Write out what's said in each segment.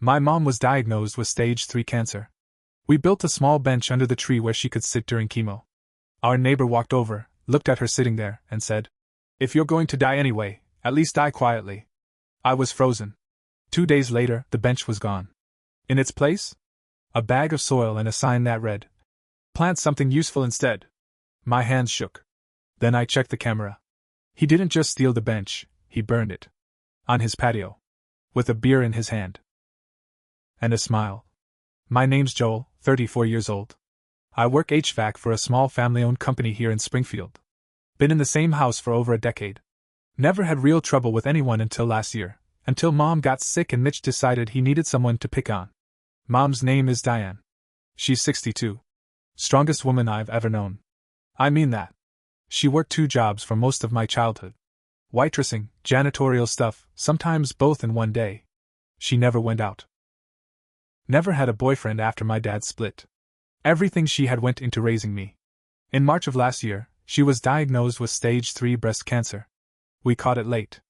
My mom was diagnosed with stage 3 cancer. We built a small bench under the tree where she could sit during chemo. Our neighbor walked over, looked at her sitting there, and said, "If you're going to die anyway, at least die quietly." I was frozen. 2 days later, the bench was gone. In its place? A bag of soil and a sign that read, "Plant something useful instead." My hands shook. Then I checked the camera. He didn't just steal the bench, he burned it. On his patio. With a beer in his hand. And a smile. My name's Joel, 34 years old. I work HVAC for a small family-owned company here in Springfield. Been in the same house for over a decade. Never had real trouble with anyone until last year, until Mom got sick and Mitch decided he needed someone to pick on. Mom's name is Diane. She's 62. Strongest woman I've ever known. I mean that. She worked 2 jobs for most of my childhood. Waitressing, janitorial stuff, sometimes both in one day. She never went out. Never had a boyfriend after my dad split. Everything she had went into raising me. In March of last year, she was diagnosed with stage 3 breast cancer. We caught it late.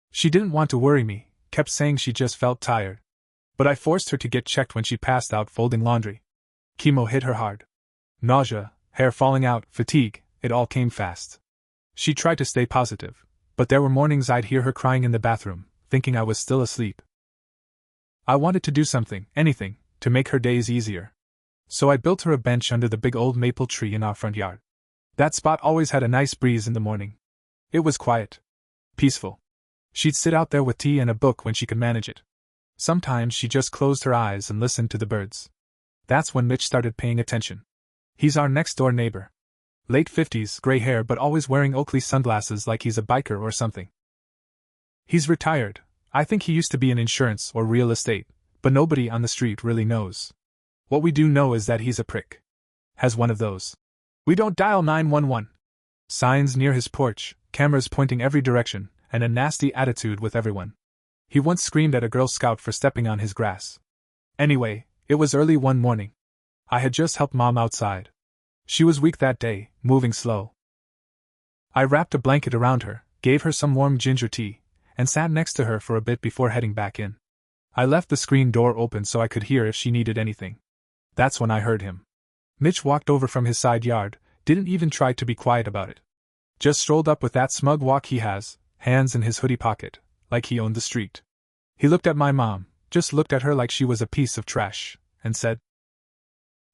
She didn't want to worry me, kept saying she just felt tired. But I forced her to get checked when she passed out folding laundry. Chemo hit her hard. Nausea, hair falling out, fatigue, it all came fast. She tried to stay positive, but there were mornings I'd hear her crying in the bathroom, thinking I was still asleep. I wanted to do something, anything, to make her days easier. So I built her a bench under the big old maple tree in our front yard. That spot always had a nice breeze in the morning. It was quiet. Peaceful. She'd sit out there with tea and a book when she could manage it. Sometimes she just closed her eyes and listened to the birds. That's when Mitch started paying attention. He's our next-door neighbor. Late 50s, gray hair but always wearing Oakley sunglasses like he's a biker or something. He's retired. I think he used to be in insurance or real estate, but nobody on the street really knows. What we do know is that he's a prick. Has one of those "We don't dial 911" signs near his porch, cameras pointing every direction, and a nasty attitude with everyone. He once screamed at a Girl Scout for stepping on his grass. Anyway, it was early one morning. I had just helped Mom outside. She was weak that day, moving slow. I wrapped a blanket around her, gave her some warm ginger tea, and sat next to her for a bit before heading back in. I left the screen door open so I could hear if she needed anything. That's when I heard him. Mitch walked over from his side yard, didn't even try to be quiet about it. Just strolled up with that smug walk he has, hands in his hoodie pocket, like he owned the street. He looked at my mom, just looked at her like she was a piece of trash, and said,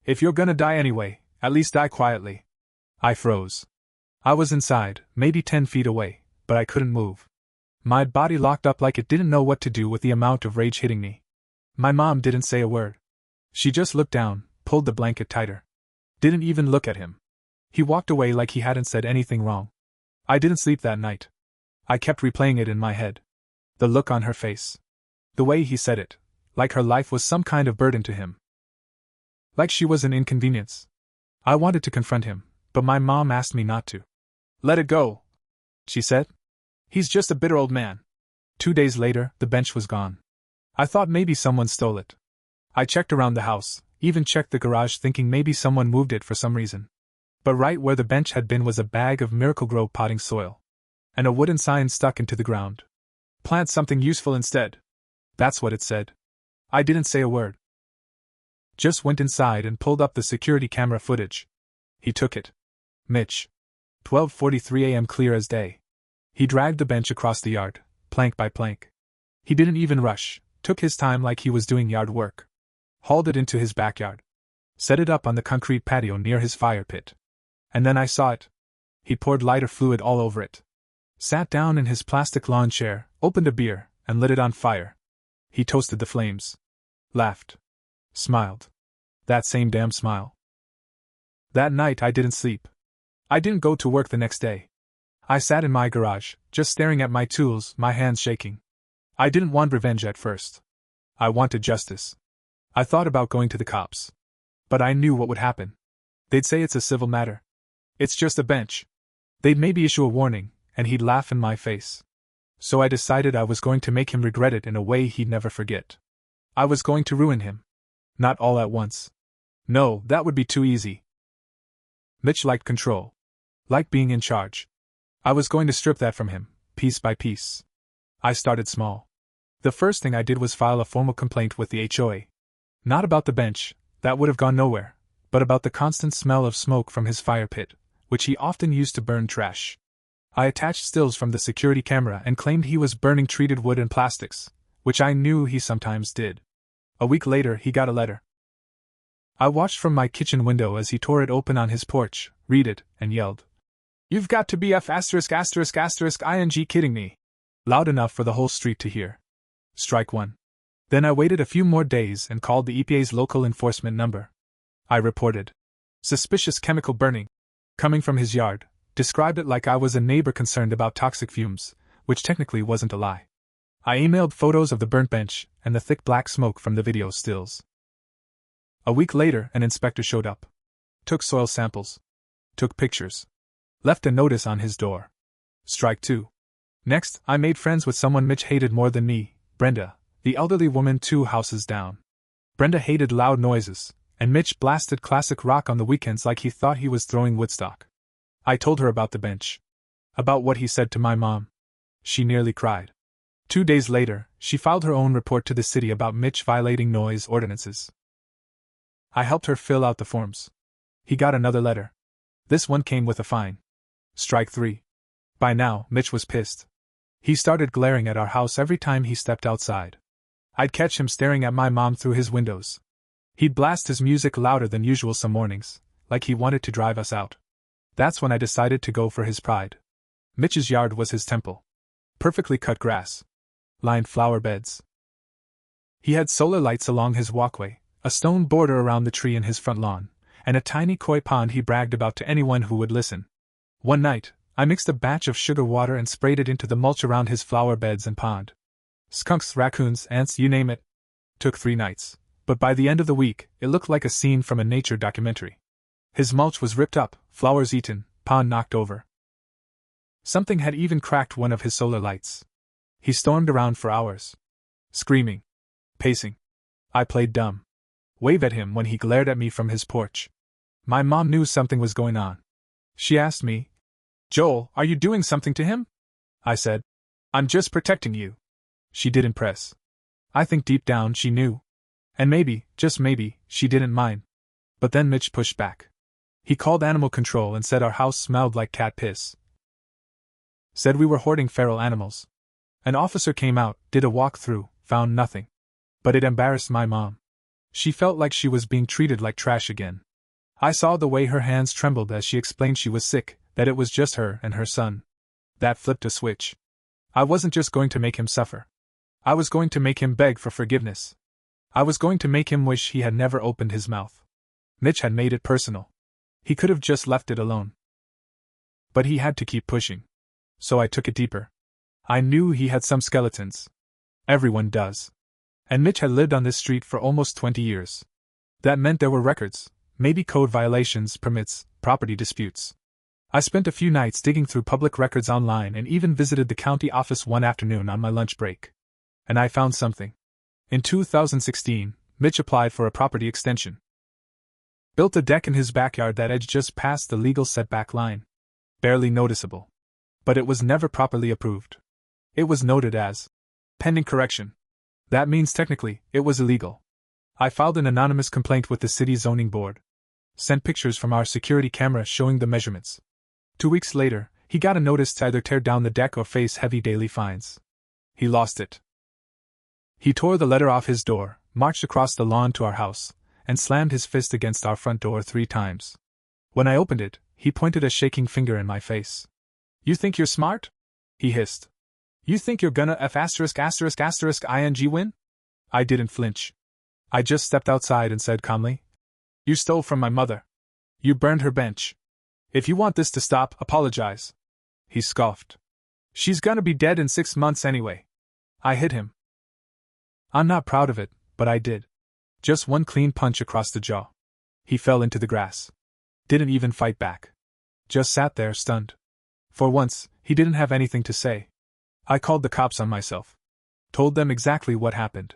"If you're gonna die anyway, at least die quietly." I froze. I was inside, maybe 10 feet away, but I couldn't move. My body locked up like it didn't know what to do with the amount of rage hitting me. My mom didn't say a word. She just looked down, pulled the blanket tighter. Didn't even look at him. He walked away like he hadn't said anything wrong. I didn't sleep that night. I kept replaying it in my head. The look on her face. The way he said it, like her life was some kind of burden to him. Like she was an inconvenience. I wanted to confront him, but my mom asked me not to. "Let it go," she said. "He's just a bitter old man." 2 days later, the bench was gone. I thought maybe someone stole it. I checked around the house, even checked the garage thinking maybe someone moved it for some reason. But right where the bench had been was a bag of Miracle-Gro potting soil. And a wooden sign stuck into the ground. "Plant something useful instead." That's what it said. I didn't say a word. Just went inside and pulled up the security camera footage. He took it. Mitch. 12:43 a.m. clear as day. He dragged the bench across the yard, plank by plank. He didn't even rush, took his time like he was doing yard work. Hauled it into his backyard. Set it up on the concrete patio near his fire pit. And then I saw it. He poured lighter fluid all over it. Sat down in his plastic lawn chair, opened a beer, and lit it on fire. He toasted the flames. Laughed. Smiled. That same damn smile. That night I didn't sleep. I didn't go to work the next day. I sat in my garage, just staring at my tools, my hands shaking. I didn't want revenge at first. I wanted justice. I thought about going to the cops. But I knew what would happen. They'd say it's a civil matter. It's just a bench. They'd maybe issue a warning, and he'd laugh in my face. So I decided I was going to make him regret it in a way he'd never forget. I was going to ruin him. Not all at once. No, that would be too easy. Mitch liked control. Liked being in charge. I was going to strip that from him, piece by piece. I started small. The first thing I did was file a formal complaint with the HOA. Not about the bench, that would have gone nowhere, but about the constant smell of smoke from his fire pit, which he often used to burn trash. I attached stills from the security camera and claimed he was burning treated wood and plastics, which I knew he sometimes did. A week later, he got a letter. I watched from my kitchen window as he tore it open on his porch, read it, and yelled, "You've got to be ****ing kidding me!" Loud enough for the whole street to hear. Strike one. Then I waited a few more days and called the EPA's local enforcement number. I reported suspicious chemical burning coming from his yard, described it like I was a neighbor concerned about toxic fumes, which technically wasn't a lie. I emailed photos of the burnt bench and the thick black smoke from the video stills. A week later, an inspector showed up. Took soil samples. Took pictures. Left a notice on his door. Strike two. Next, I made friends with someone Mitch hated more than me, Brenda, the elderly woman 2 houses down. Brenda hated loud noises, and Mitch blasted classic rock on the weekends like he thought he was throwing Woodstock. I told her about the bench. About what he said to my mom. She nearly cried. 2 days later, she filed her own report to the city about Mitch violating noise ordinances. I helped her fill out the forms. He got another letter. This one came with a fine. Strike 3. By now, Mitch was pissed. He started glaring at our house every time he stepped outside. I'd catch him staring at my mom through his windows. He'd blast his music louder than usual some mornings, like he wanted to drive us out. That's when I decided to go for his pride. Mitch's yard was his temple. Perfectly cut grass. Lined flower beds. He had solar lights along his walkway, a stone border around the tree in his front lawn, and a tiny koi pond he bragged about to anyone who would listen. One night, I mixed a batch of sugar water and sprayed it into the mulch around his flower beds and pond. Skunks, raccoons, ants, you name it. Took 3 nights, but by the end of the week, it looked like a scene from a nature documentary. His mulch was ripped up, flowers eaten, pond knocked over. Something had even cracked one of his solar lights. He stormed around for hours. Screaming. Pacing. I played dumb. Waved at him when he glared at me from his porch. My mom knew something was going on. She asked me, "Joel, are you doing something to him?" I said, "I'm just protecting you." She didn't press. I think deep down she knew. And maybe, just maybe, she didn't mind. But then Mitch pushed back. He called animal control and said our house smelled like cat piss. Said we were hoarding feral animals. An officer came out, did a walk-through, found nothing. But it embarrassed my mom. She felt like she was being treated like trash again. I saw the way her hands trembled as she explained she was sick, that it was just her and her son. That flipped a switch. I wasn't just going to make him suffer. I was going to make him beg for forgiveness. I was going to make him wish he had never opened his mouth. Mitch had made it personal. He could have just left it alone. But he had to keep pushing. So I took it deeper. I knew he had some skeletons. Everyone does. And Mitch had lived on this street for almost 20 years. That meant there were records, maybe code violations, permits, property disputes. I spent a few nights digging through public records online and even visited the county office one afternoon on my lunch break. And I found something. In 2016, Mitch applied for a property extension. Built a deck in his backyard that edged just past the legal setback line. Barely noticeable. But it was never properly approved. It was noted as pending correction. That means technically, it was illegal. I filed an anonymous complaint with the city zoning board. Sent pictures from our security camera showing the measurements. 2 weeks later, he got a notice to either tear down the deck or face heavy daily fines. He lost it. He tore the letter off his door, marched across the lawn to our house, and slammed his fist against our front door 3 times. When I opened it, he pointed a shaking finger in my face. "You think you're smart?" he hissed. "You think you're gonna ****ing win?" I didn't flinch. I just stepped outside and said calmly, "You stole from my mother. You burned her bench. If you want this to stop, apologize." He scoffed. "She's gonna be dead in 6 months anyway." I hit him. I'm not proud of it, but I did. Just one clean punch across the jaw. He fell into the grass. Didn't even fight back. Just sat there stunned. For once, he didn't have anything to say. I called the cops on myself. Told them exactly what happened.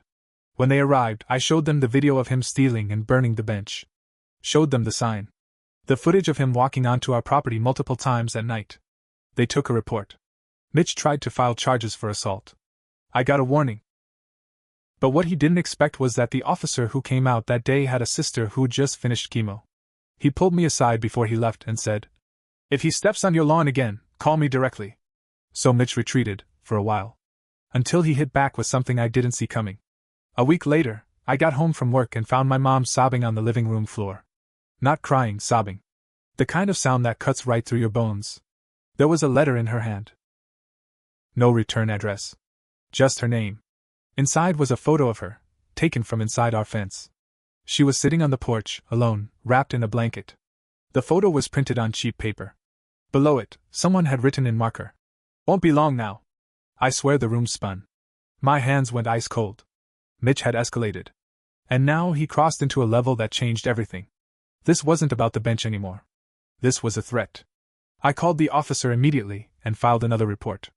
When they arrived, I showed them the video of him stealing and burning the bench. Showed them the sign. The footage of him walking onto our property multiple times at night. They took a report. Mitch tried to file charges for assault. I got a warning. But what he didn't expect was that the officer who came out that day had a sister who'd just finished chemo. He pulled me aside before he left and said, "If he steps on your lawn again, call me directly." So Mitch retreated, for a while. Until he hit back with something I didn't see coming. A week later, I got home from work and found my mom sobbing on the living room floor. Not crying, sobbing. The kind of sound that cuts right through your bones. There was a letter in her hand. No return address. Just her name. Inside was a photo of her, taken from inside our fence. She was sitting on the porch, alone, wrapped in a blanket. The photo was printed on cheap paper. Below it, someone had written in marker, "Won't be long now." I swear the room spun. My hands went ice cold. Mitch had escalated. And now he crossed into a level that changed everything. This wasn't about the bench anymore. This was a threat. I called the officer immediately and filed another report.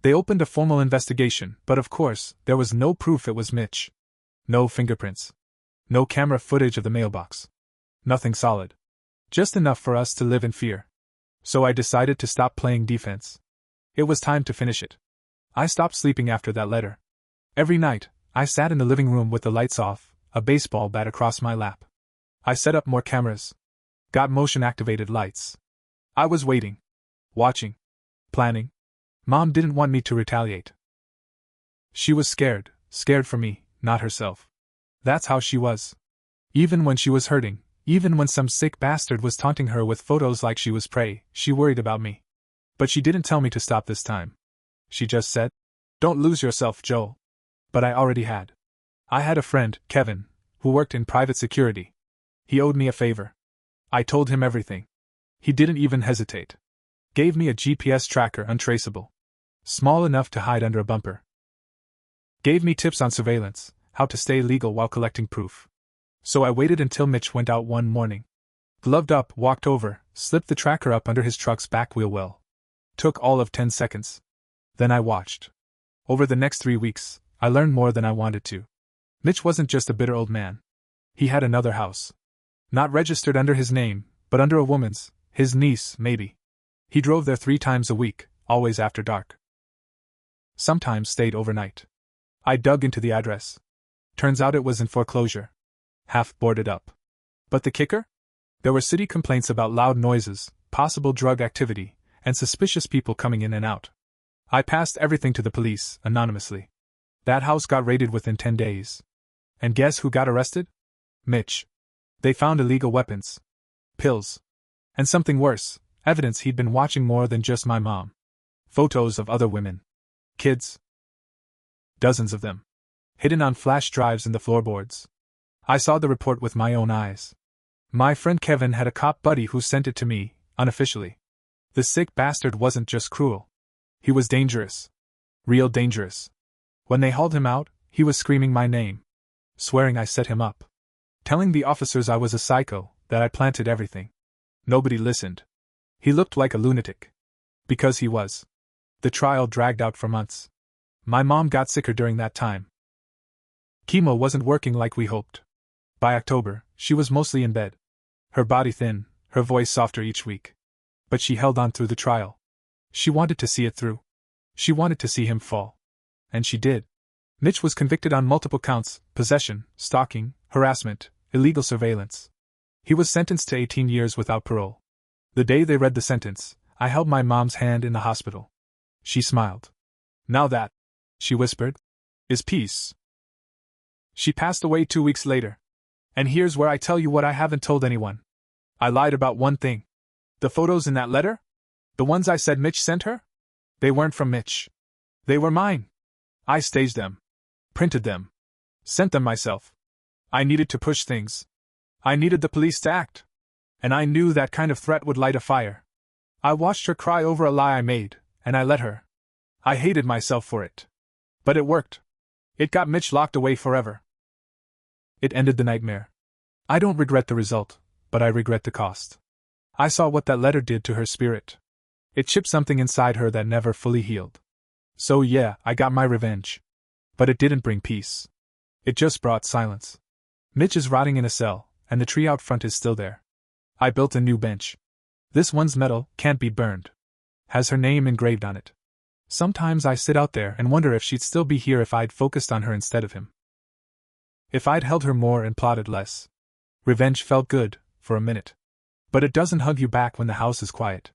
They opened a formal investigation, but of course, there was no proof it was Mitch. No fingerprints. No camera footage of the mailbox. Nothing solid. Just enough for us to live in fear. So I decided to stop playing defense. It was time to finish it. I stopped sleeping after that letter. Every night, I sat in the living room with the lights off, a baseball bat across my lap. I set up more cameras. Got motion-activated lights. I was waiting. Watching. Planning. Mom didn't want me to retaliate. She was scared for me, not herself. That's how she was. Even when she was hurting, even when some sick bastard was taunting her with photos like she was prey, she worried about me. But she didn't tell me to stop this time. She just said, "Don't lose yourself, Joel." But I already had. I had a friend, Kevin, who worked in private security. He owed me a favor. I told him everything. He didn't even hesitate. Gave me a GPS tracker untraceable. Small enough to hide under a bumper. Gave me tips on surveillance, how to stay legal while collecting proof. So I waited until Mitch went out one morning. Gloved up, walked over, slipped the tracker up under his truck's back wheel well. Took all of 10 seconds. Then I watched. Over the next 3 weeks, I learned more than I wanted to. Mitch wasn't just a bitter old man. He had another house. Not registered under his name, but under a woman's, his niece, maybe. He drove there 3 times a week, always after dark. Sometimes stayed overnight. I dug into the address. Turns out it was in foreclosure. Half boarded up. But the kicker? There were city complaints about loud noises, possible drug activity, and suspicious people coming in and out. I passed everything to the police, anonymously. That house got raided within 10 days. And guess who got arrested? Mitch. They found illegal weapons. Pills. And something worse, evidence he'd been watching more than just my mom. Photos of other women. Kids. Dozens of them. Hidden on flash drives in the floorboards. I saw the report with my own eyes. My friend Kevin had a cop buddy who sent it to me, unofficially. The sick bastard wasn't just cruel. He was dangerous. Real dangerous. When they hauled him out, he was screaming my name. Swearing I set him up. Telling the officers I was a psycho, that I planted everything. Nobody listened. He looked like a lunatic. Because he was. The trial dragged out for months. My mom got sicker during that time. Chemo wasn't working like we hoped. By October, she was mostly in bed. Her body thin, her voice softer each week. But she held on through the trial. She wanted to see it through. She wanted to see him fall. And she did. Mitch was convicted on multiple counts: possession, stalking, harassment, illegal surveillance. He was sentenced to 18 years without parole. The day they read the sentence, I held my mom's hand in the hospital. She smiled. "Now that," she whispered, "is peace." She passed away 2 weeks later. And here's where I tell you what I haven't told anyone. I lied about one thing. The photos in that letter? The ones I said Mitch sent her? They weren't from Mitch. They were mine. I staged them. Printed them. Sent them myself. I needed to push things. I needed the police to act. And I knew that kind of threat would light a fire. I watched her cry over a lie I made, and I let her. I hated myself for it. But it worked. It got Mitch locked away forever. It ended the nightmare. I don't regret the result, but I regret the cost. I saw what that letter did to her spirit. It chipped something inside her that never fully healed. So yeah, I got my revenge. But it didn't bring peace. It just brought silence. Mitch is rotting in a cell, and the tree out front is still there. I built a new bench. This one's metal, can't be burned. Has her name engraved on it. Sometimes I sit out there and wonder if she'd still be here if I'd focused on her instead of him. If I'd held her more and plotted less. Revenge felt good, for a minute. But it doesn't hug you back when the house is quiet.